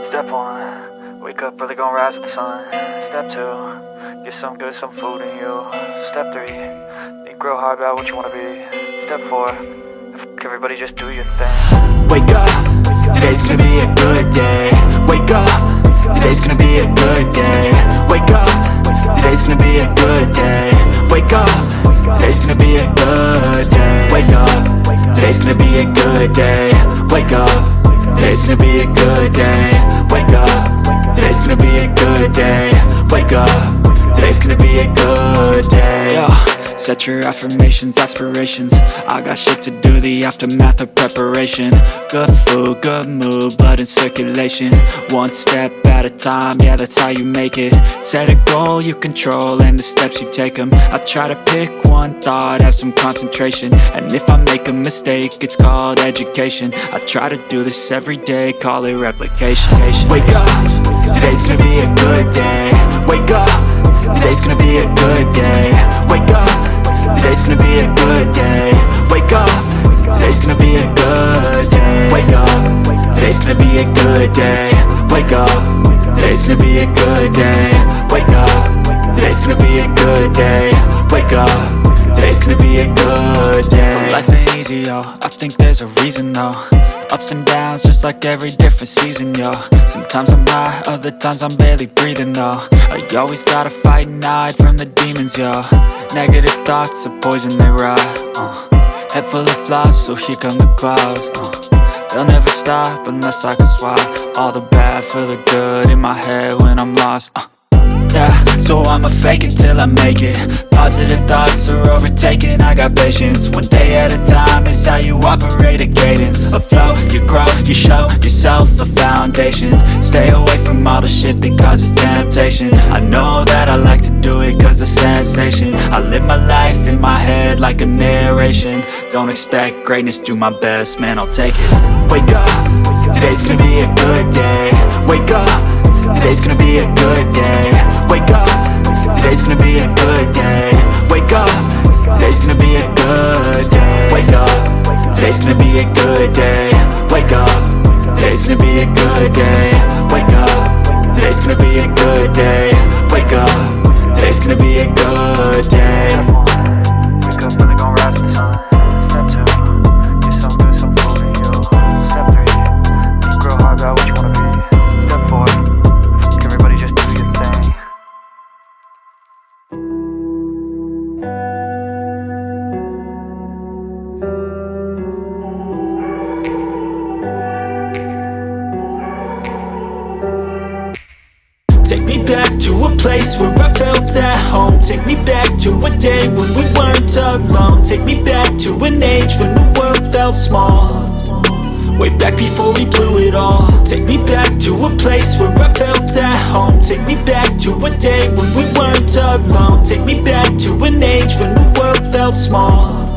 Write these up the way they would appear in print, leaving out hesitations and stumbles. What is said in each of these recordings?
Step 1, wake up early, gonna rise with the sun. Step 2, get some good, some food in you. Step 3, think real hard about what you wanna be. Step 4, fuck everybody, just do your thing. Wake up, today's gonna be a good day. Wake up, today's gonna be a good day. Wake up, today's gonna be a good day. Wake up, today's gonna be a good day. Wake up, today's gonna be a good day. Wake up, today's gonna be a good day. Wake up, today's gonna be a good day. Wake up, today's gonna be a good day. Yo, set your affirmations, aspirations. I got shit to do, the aftermath of preparation. Good food, good mood, blood in circulation. One step at a time, yeah, that's how you make it. Set a goal you control and the steps you take them. I try to pick one thought, have some concentration. And if I make a mistake, it's called education. I try to do this every day, call it replication. Wake up, today's gonna be a good day. Wake up, today's gonna be a good day. Wake up, today's gonna be a good day. Wake up, today's gonna be a good day. Wake up, today's gonna be a good day. Wake up, today's gonna be a good day. Wake up, today's gonna be a good day. Wake up, today's gonna be a good day. So life ain't easy, yo, I think there's a reason though. Ups and downs, just like every different season, yo. Sometimes I'm high, other times I'm barely breathing, though. I always gotta fight and hide from the demons, yo. Negative thoughts are poison, they rot. Head full of flies, so here come the clouds. They'll never stop unless I can swap all the bad for the good in my head when I'm lost. Yeah, so I'ma fake it till I make it. Positive thoughts are overtaken, I got patience. One day at a time is how you operate a cadence. A flow, you grow, you show yourself a foundation. Stay away from all the shit that causes temptation. I know that I like to do it cause it's sensation. I live my life in my head like a narration. Don't expect greatness, do my best, man, I'll take it. Wake up, today's gonna be a good day. Wake up, today's gonna be a good day. Wake up, today's gonna be a good day. Wake up, today's gonna be a good day. Wake up, today's gonna be a good day. Wake up, today's gonna be a good day. Wake up, today's gonna be a good day. Wake up, today's gonna be a good day. Wake up early, gonna rise with the sun. Step 2, get some good, some food in you. Step 3, think real hard about what you wanna be. Step 4, fuck everybody, just do your thing. Take me back to a place where I felt at home. Take me back to a day when we weren't alone. Take me back to an age when the world felt small. Way back before we blew it all. Take me back to a place where I felt at home. Take me back to a day when we weren't alone. Take me back to an age when the world felt small.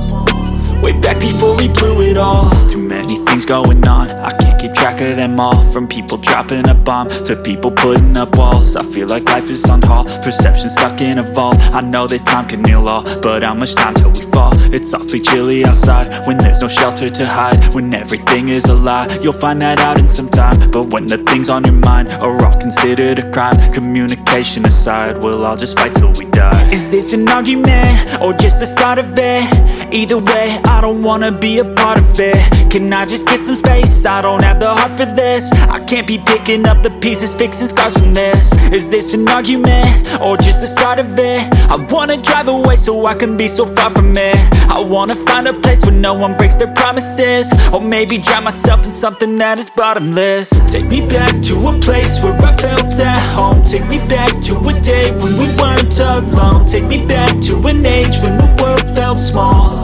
Way back before we blew it all. Too many things going on, I can't keep track of them all. From people dropping a bomb to people putting up walls. I feel like life is on hold, perception stuck in a vault. I know that time can heal all, but how much time till we fall? It's awfully chilly outside, when there's no shelter to hide. When everything is a lie, you'll find that out in some time. But when the things on your mind are all considered a crime, communication aside, we'll all just fight till we die. Is this an argument, or just the start of it? Either way, I don't wanna be a part of it. Can I just get some space? I don't have the heart for this. I can't be picking up the pieces, fixing scars from this. Is this an argument, or just the start of it? I wanna drive away so I can be so far from it. I wanna find a place where no one breaks their promises. Or maybe drown myself in something that is bottomless. Take me back to a place where I felt at home. Take me back to a day when we weren't alone. Take me back to an age when the world felt small.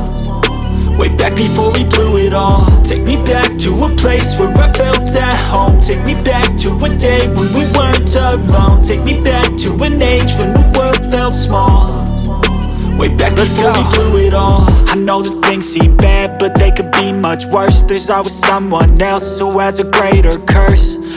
Way back before we blew it all. Take me back to a place where I felt at home. Take me back to a day when we weren't alone. Take me back to an age when the world felt small. Way back before we blew it all. I know that things seem bad, but they could be much worse. There's always someone else who has a greater curse.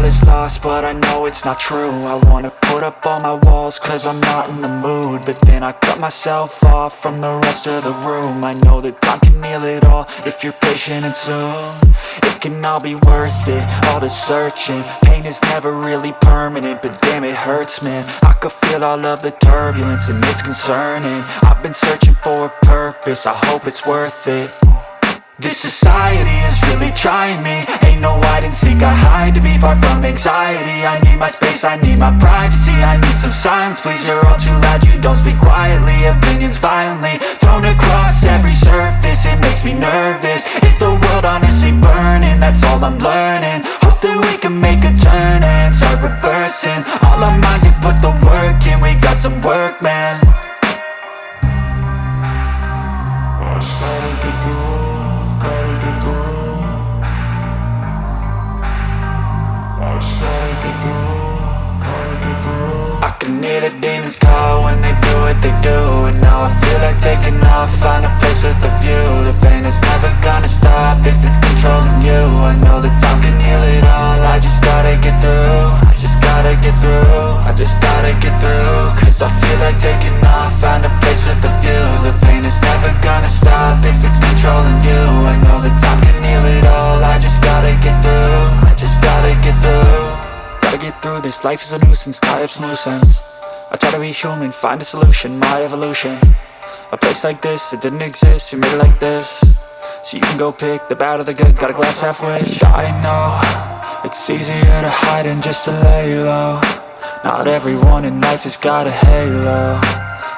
all is lost, but I know it's not true. I wanna put up all my walls cause I'm not in the mood, but then I cut myself off from the rest of the room. I know that time can heal it all if you're patient, and soon it can all be worth it, all the searching. Pain is never really permanent, but damn it hurts, man. I could feel all of the turbulence and it's concerning. I've been searching for a purpose, I hope it's worth it. This society is really trying me. Ain't no hide and seek, I hide to be far from anxiety. I need my space, I need my privacy. I need some silence, please, you're all too loud. You don't speak quietly, opinions violently thrown across every surface. It makes me nervous. Is the world honestly burning? That's all I'm learning. Hope that we can make a turn and start reversing all our minds and put the work in. We got some work, man. I can hear the demons call when they do what they do, and now I feel like taking off, find a place with a view. The pain is never gonna stop if it's controlling you. I know that time can heal it all, I just gotta get through. I just gotta get through, I just gotta get through. Cause I feel like taking off, find a place with a view. The pain is never gonna stop if it's controlling you. I know that time can heal it all, I just gotta get through. I just gotta get through. Gotta get through this, life is a nuisance, tie up some loose ends. I try to be human, find a solution, my evolution. A place like this, it didn't exist, we made it like this. So you can go pick the bad or the good, got a glass half wish. I know, it's easier to hide than just to lay low. Not everyone in life has got a halo.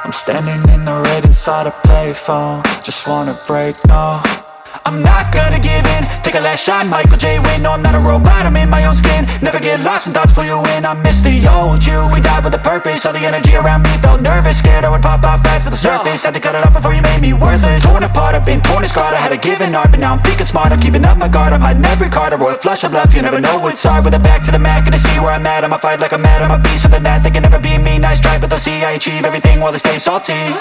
I'm standing in the red inside a payphone, just wanna break, no. I'm not gonna give in, take a last shot, Michael J. Win. No, I'm not a robot, I'm in my own skin. Never get lost when thoughts pull you in. I miss the old you, we died with a purpose. All the energy around me felt nervous, scared I would pop out fast to the surface. Had to cut it off before you made me worthless. Torn apart, I've been torn and scarred. I had a given art, but now I'm thinking smart. I'm keeping up my guard, I'm hiding every card. A royal flush of love, you never know what's hard. With a back to the mat, gonna see where I'm at. I'ma fight like I'm mad, I'ma be something that they can never be me. Nice try, but they'll see I achieve everything while they stay salty.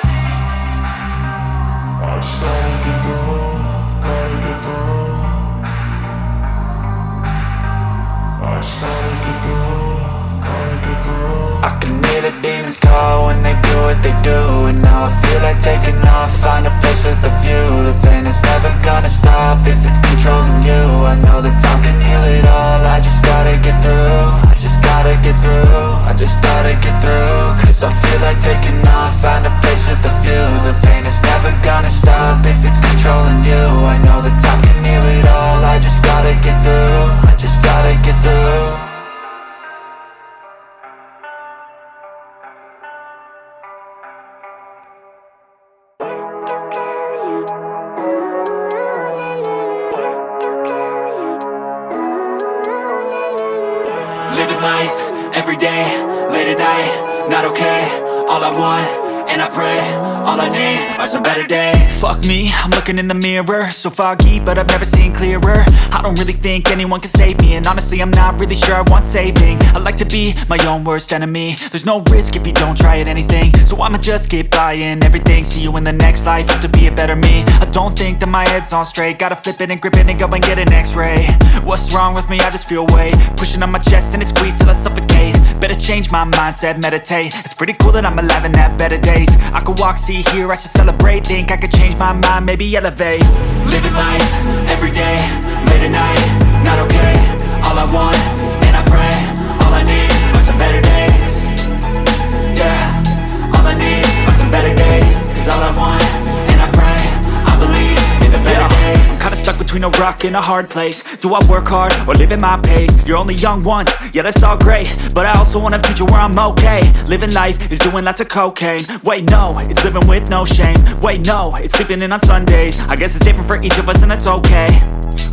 I can hear the demons call when they do what they do, and now I feel like taking off, find a place with a view. The pain is never gonna stop if it's controlling you. I know that time can heal it all, I just gotta get through. I just gotta get through, I just gotta get through. Cause I feel like taking off, find a place with a view. The pain is never gonna stop if it's controlling you. I know that time can heal it all, I just gotta get through. I just gotta get through. Living life, everyday, late at night, not okay. All I want, and I pray, all I need are some better days. Fuck me, I'm looking in the mirror, so foggy, but I've never seen clearer. I don't really think anyone can save me, and honestly I'm not really sure I want saving. I like to be my own worst enemy. There's no risk if you don't try at anything, so I'ma just keep buying everything. See you in the next life, have to be a better me. I don't think that my head's on straight, gotta flip it and grip it and go and get an x-ray. What's wrong with me? I just feel weight pushing on my chest and it squeezes till I suffocate. Better change my mindset, meditate. It's pretty cool that I'm alive and have better days. I could walk, see, hear, I should celebrate. Think I could change my mind, maybe elevate. Living life, everyday, late at night, not okay. All I want, and I pray, all I need are some better days. Yeah, all I need are some better days. Cause all I want, and I pray, I believe in the better days. I'm kinda stuck between a rock and a hard place. Do I work hard or live at my pace? You're only young once, yeah that's all great, but I also want a future where I'm okay. Living life is doing lots of cocaine. Wait no, it's living with no shame. Wait no, it's sleeping in on Sundays. I guess it's different for each of us and that's okay.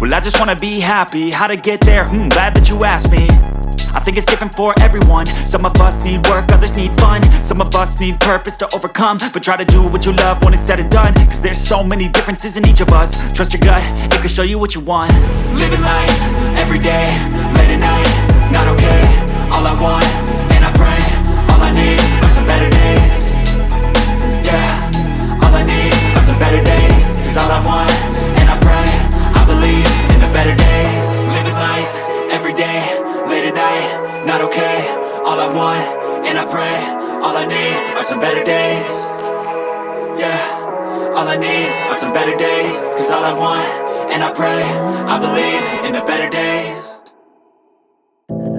Well I just wanna be happy, how to get there? Glad that you asked me. I think it's different for everyone. Some of us need work, others need fun. Some of us need purpose to overcome. But try to do what you love when it's said and done. Cause there's so many differences in each of us. Trust your gut, it can show you what you want. Living life, everyday, late at night, not okay. All I want, and I pray, all I need are some better days. Yeah, all I need are some better days. Cause all I want, believe in the better days. Living life, every day, late at night. All I need are some better days, cause all I want, and I pray, I believe in the better days.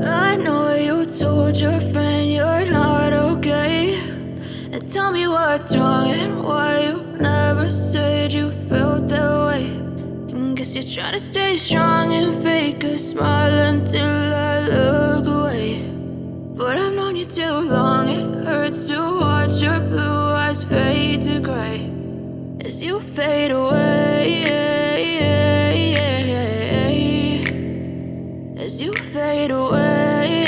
I know you told your friend you're not okay, and tell me what's wrong and why you never said you felt that way. And guess you're trying to stay strong and fake a smile until I look away. But I've known you too long, it hurts to watch your blue eyes fade to gray as you fade away, as you fade away.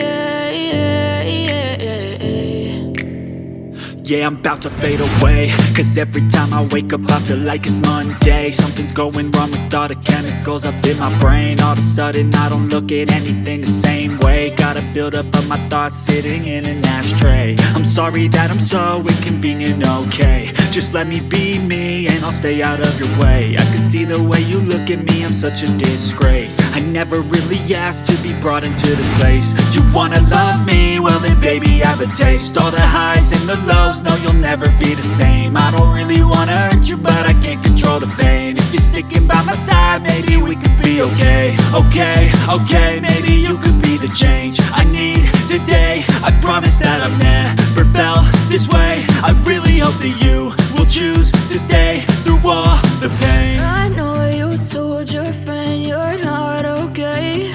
Yeah, I'm about to fade away, cause every time I wake up I feel like it's Monday. Something's going wrong with all the chemicals up in my brain. All of a sudden I don't look at anything the same way. Gotta build up of my thoughts sitting in an ashtray. I'm sorry that I'm so inconvenient, okay. Just let me be me and I'll stay out of your way. I can see the way you look at me, I'm such a disgrace. I never really asked to be brought into this place. You wanna love me? Well then baby I have a taste. All the highs and the lows, no you'll never be the same. I don't really wanna hurt you but I can't control the pain. If you're sticking by my side maybe we could be okay. Okay, maybe you could be the change I need today. I promise that I've never felt this way. I really hope that you will choose to stay through all the pain. I know you told your friend you're not okay,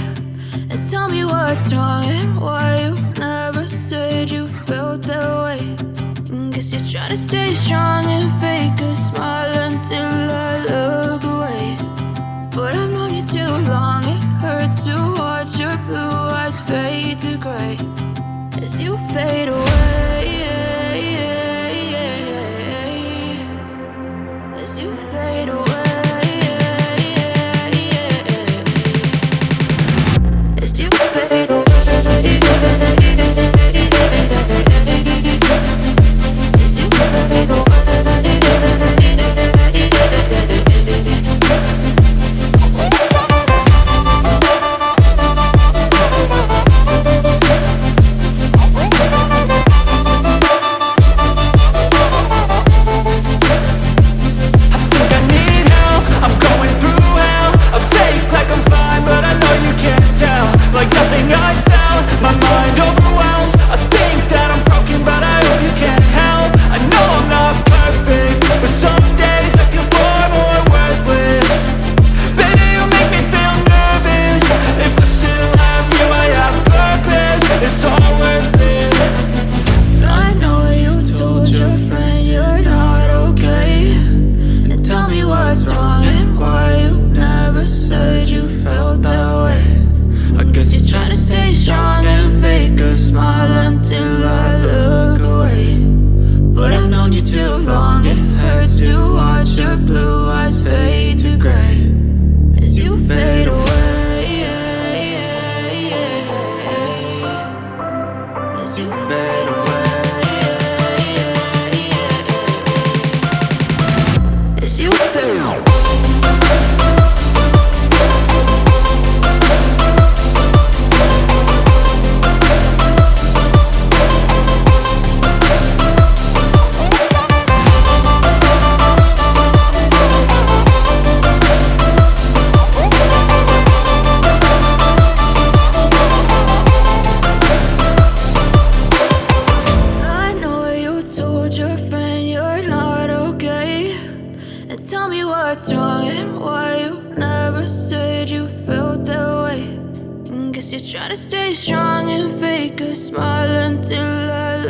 and tell me what's wrong and why you never said you felt that way. And guess you're trying to stay strong and fake a smile until I look away. But I've known you too long, it hurts to watch your blue eyes fade to gray as you fade away, as you fade away, as you fade away. Tell me what's wrong and why you never said you felt that way. And guess you're trying to stay strong and fake a smile until I